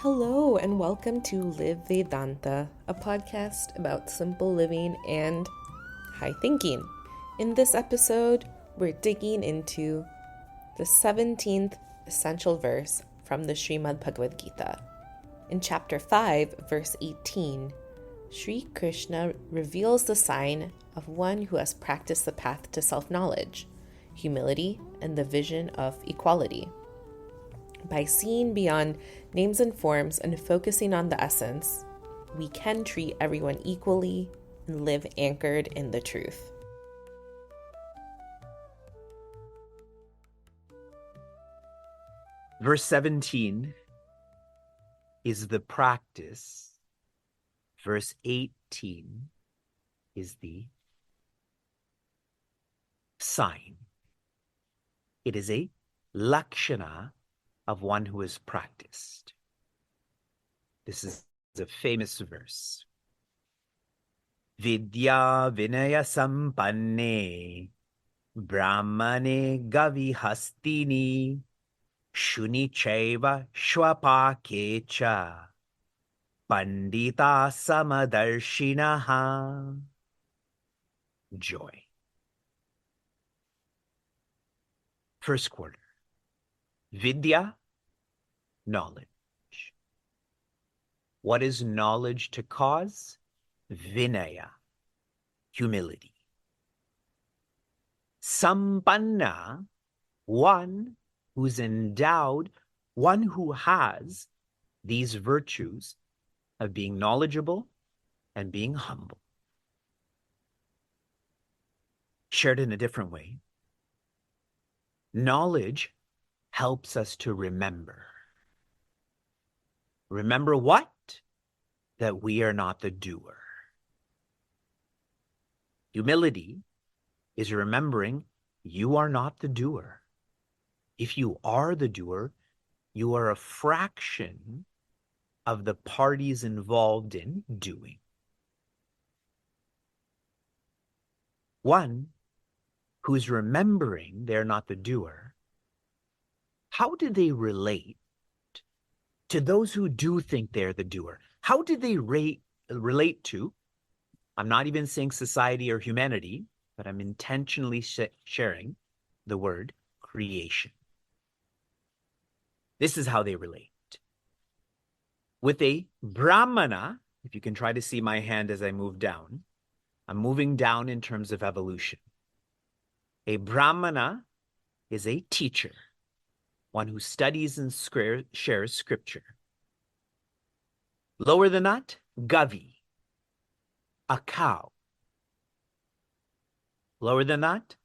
Hello, and welcome to Live Vedanta, a podcast about simple living and high thinking. In this episode, we're digging into the 17th essential verse from the Srimad Bhagavad Gita. In chapter 5, verse 18, Shri Krishna reveals the sign of one who has practiced the path to self-knowledge, humility, and the vision of equality. By seeing beyond names and forms and focusing on the essence, we can treat everyone equally and live anchored in the truth. Verse 17 is the practice. Verse 18 is the sign. It is a lakshana of one who has practiced. This is a famous verse. Vidya vinaya sampanne brahmane gavihastini shuni chaiva shwapakecha pandita samadarshinaha. Joy. First quarter. Vidya, knowledge. What is knowledge to cause? Vinaya, humility. Sampanna, one who's endowed, one who has these virtues of being knowledgeable and being humble. Shared in a different way, knowledge helps us to remember. Remember what? That we are not the doer. Humility is remembering you are not the doer. If you are the doer, you are a fraction of the parties involved in doing. One who's remembering they're not the doer, how do they relate to those who do think they're the doer? How do they relate to, I'm not even saying society or humanity, but I'm intentionally sharing the word creation. This is how they relate. With a brahmana, if you can try to see my hand as I move down, I'm moving down in terms of evolution. A brahmana is a teacher, one who studies and shares scripture. Lower than that, gavi, a cow. Lower than that,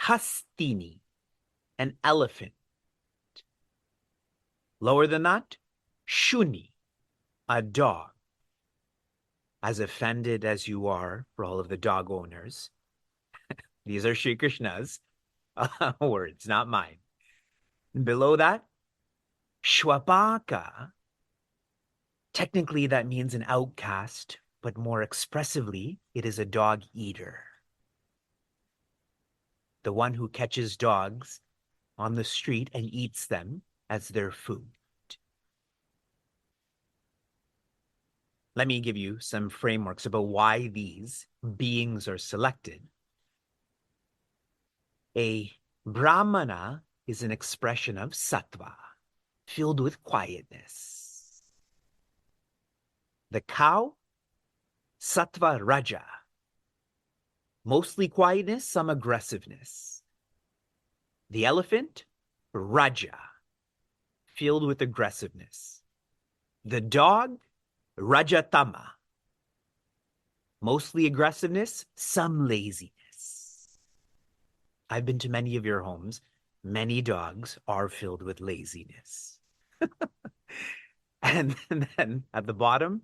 hastini, an elephant. Lower than that, shuni, a dog. As offended as you are for all of the dog owners, these are Shri Krishna's words, not mine. Below that, shwapaka. Technically, that means an outcast, but more expressively, it is a dog eater. The one who catches dogs on the street and eats them as their food. Let me give you some frameworks about why these beings are selected. A brahmana is an expression of sattva, filled with quietness. The cow, sattva raja, mostly quietness, some aggressiveness. The elephant, raja, filled with aggressiveness. The dog, rajatama, mostly aggressiveness, some laziness. I've been to many of your homes. Many dogs are filled with laziness. And then at the bottom,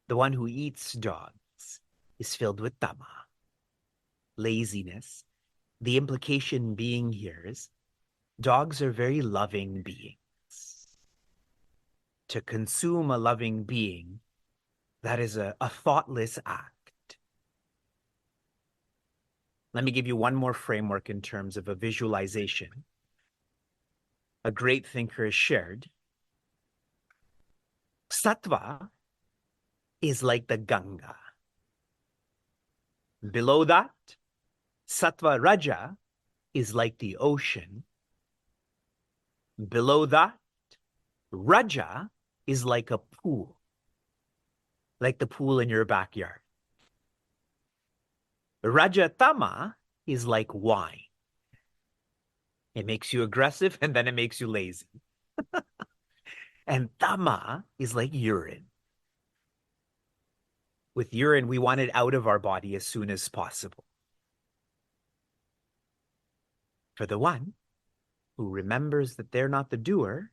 the one who eats dogs is filled with tama, laziness. The implication being here is dogs are very loving beings. To consume a loving being, that is a thoughtless act. Let me give you one more framework in terms of a visualization. A great thinker has shared Sattva is like the Ganga. Below that, Sattva Raja is like the ocean. Below that, Raja is like a pool, like the pool in your backyard. Rajatama is like wine. It makes you aggressive and then it makes you lazy. And tama is like urine. With urine, we want it out of our body as soon as possible. For the one who remembers that they're not the doer,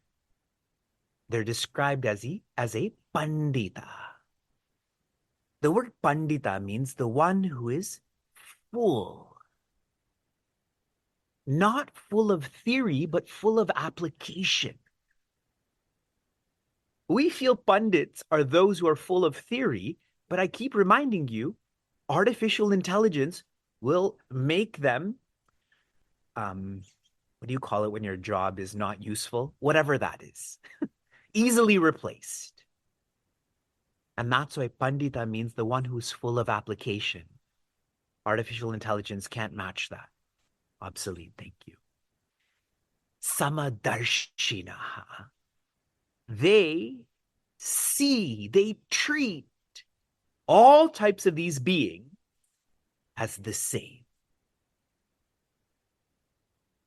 they're described as a pandita. The word pandita means the one who is full. Not full of theory, but full of application. We feel pundits are those who are full of theory, but I keep reminding you, artificial intelligence will make them, what do you call it when your job is not useful? Whatever that is, easily replaced. And that's why pandita means the one who's full of application. Artificial intelligence can't match that. Obsolete, thank you. Samadarshinaha. They see, they treat all types of these beings as the same.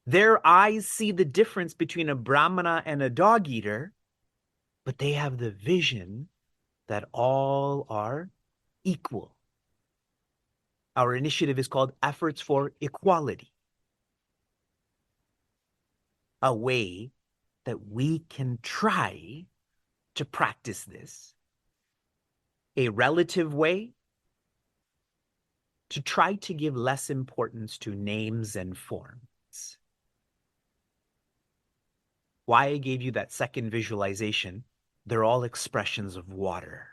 Their eyes see the difference between a Brahmana and a dog eater, but they have the vision that all are equal. Our initiative is called Efforts for Equality, a way that we can try to practice this, a relative way to try to give less importance to names and forms. Why I gave you that second visualization, they're all expressions of water.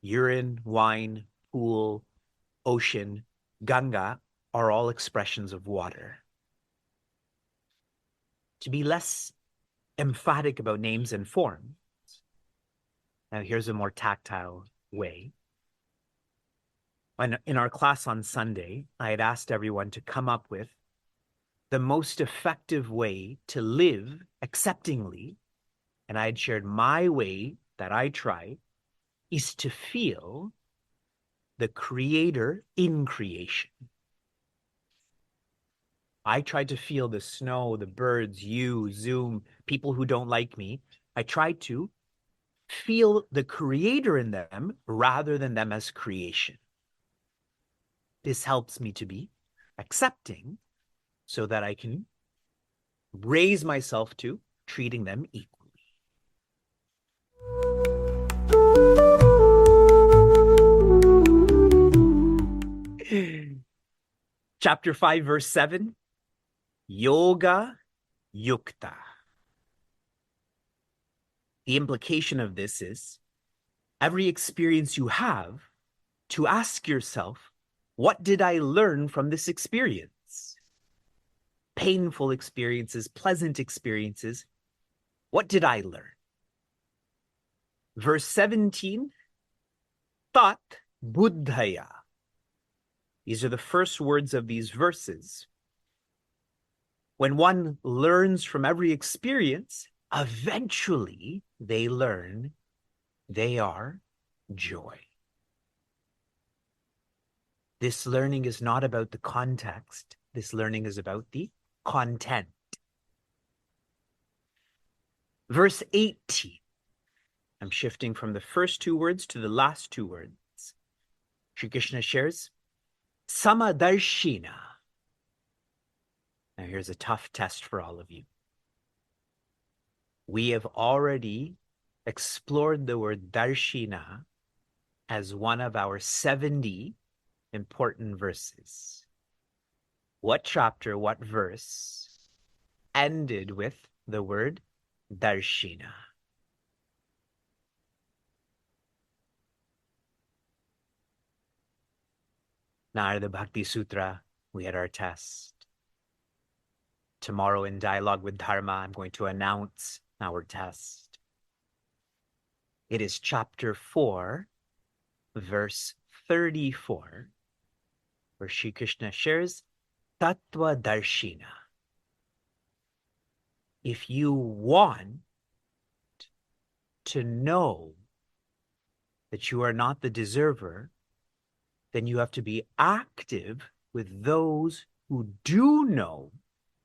Urine, wine, pool, ocean, Ganga are all expressions of water. To be less emphatic about names and forms, now here's a more tactile way. In our class on Sunday, I had asked everyone to come up with the most effective way to live acceptingly, and I had shared my way that I try is to feel the creator in creation. I tried to feel the snow, the birds, you, Zoom, people who don't like me. I tried to feel the creator in them rather than them as creation. This helps me to be accepting so that I can raise myself to treating them equally. Chapter 5, verse 7, Yoga Yukta. The implication of this is every experience you have to ask yourself, what did I learn from this experience? Painful experiences, pleasant experiences. What did I learn? Verse 17, Tat Buddhaya. These are the first words of these verses. When one learns from every experience, eventually they learn they are joy. This learning is not about the context. This learning is about the content. Verse 18. I'm shifting from the first two words to the last two words. Shri Krishna shares, Samadarshina. Now here's a tough test for all of you. We have already explored the word darshina as one of our 70 important verses. What chapter, what verse ended with the word darshina? Narada Bhakti Sutra, we had our test. Tomorrow in Dialogue with Dharma, I'm going to announce our test. It is chapter 4, verse 34, where Shri Krishna shares Tattva Darshina. If you want to know that you are not the deserver, then you have to be active with those who do know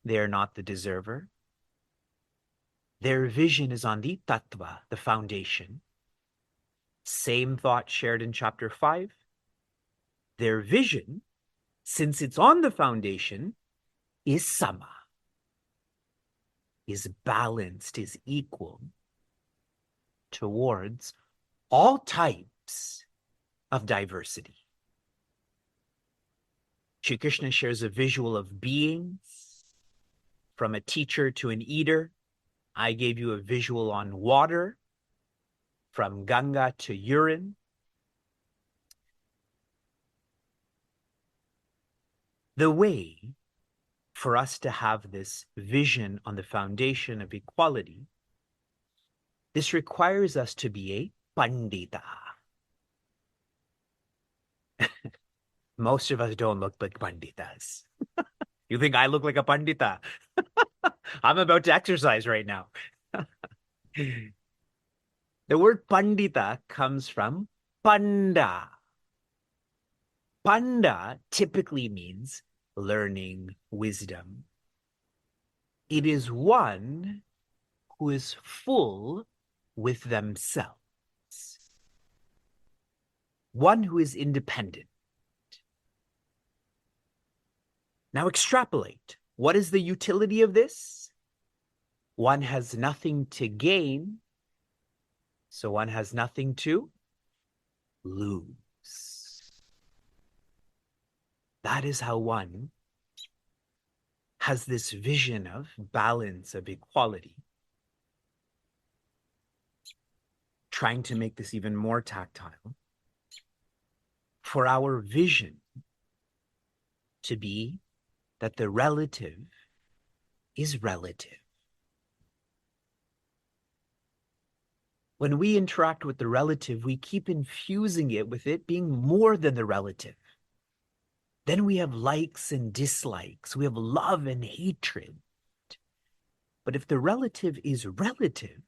they are not the deserver. Their vision is on the tattva, the foundation. Same thought shared in chapter 5. Their vision, since it's on the foundation, is sama, is balanced, is equal towards all types of diversity. Shri Krishna shares a visual of beings, from a teacher to an eater. I gave you a visual on water, from Ganga to urine. The way for us to have this vision on the foundation of equality, this requires us to be a pandita. Most of us don't look like panditas. You think I look like a pandita? I'm about to exercise right now. The word pandita comes from panda. Panda typically means learning, wisdom. It is one who is full with themselves, one who is independent. Now extrapolate. What is the utility of this? One has nothing to gain, so one has nothing to lose. That is how one has this vision of balance, of equality. Trying to make this even more tactile, for our vision to be that the relative is relative. When we interact with the relative, we keep infusing it with it being more than the relative. Then we have likes and dislikes. We have love and hatred. But if the relative is relative,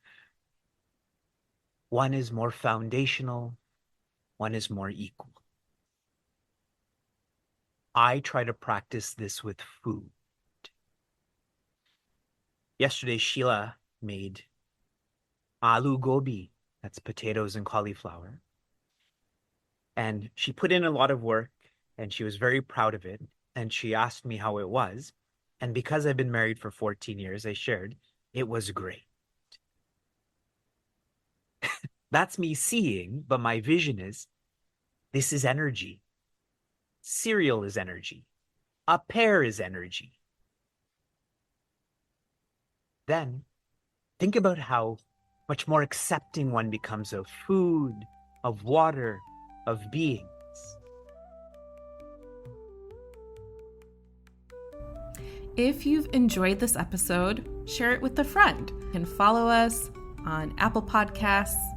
one is more foundational, one is more equal. I try to practice this with food. Yesterday, Sheila made aloo gobi, that's potatoes and cauliflower. And she put in a lot of work, and she was very proud of it. And she asked me how it was. And because I've been married for 14 years, I shared, it was great. That's me seeing, but my vision is, this is energy. Cereal is energy. A pear is energy. Then think about how much more accepting one becomes of food, of water, of beings. If you've enjoyed this episode, share it with a friend. You can follow us on Apple Podcasts,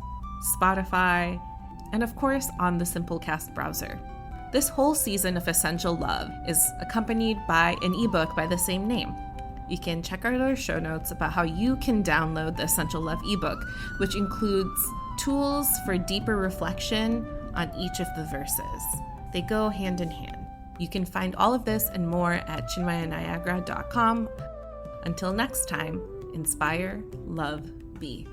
Spotify, and of course on the Simplecast browser. This whole season of Essential Love is accompanied by an ebook by the same name. You can check out our show notes about how you can download the Essential Love ebook, which includes tools for deeper reflection on each of the verses. They go hand in hand. You can find all of this and more at chinmayaniagara.com. Until next time, inspire, love, be.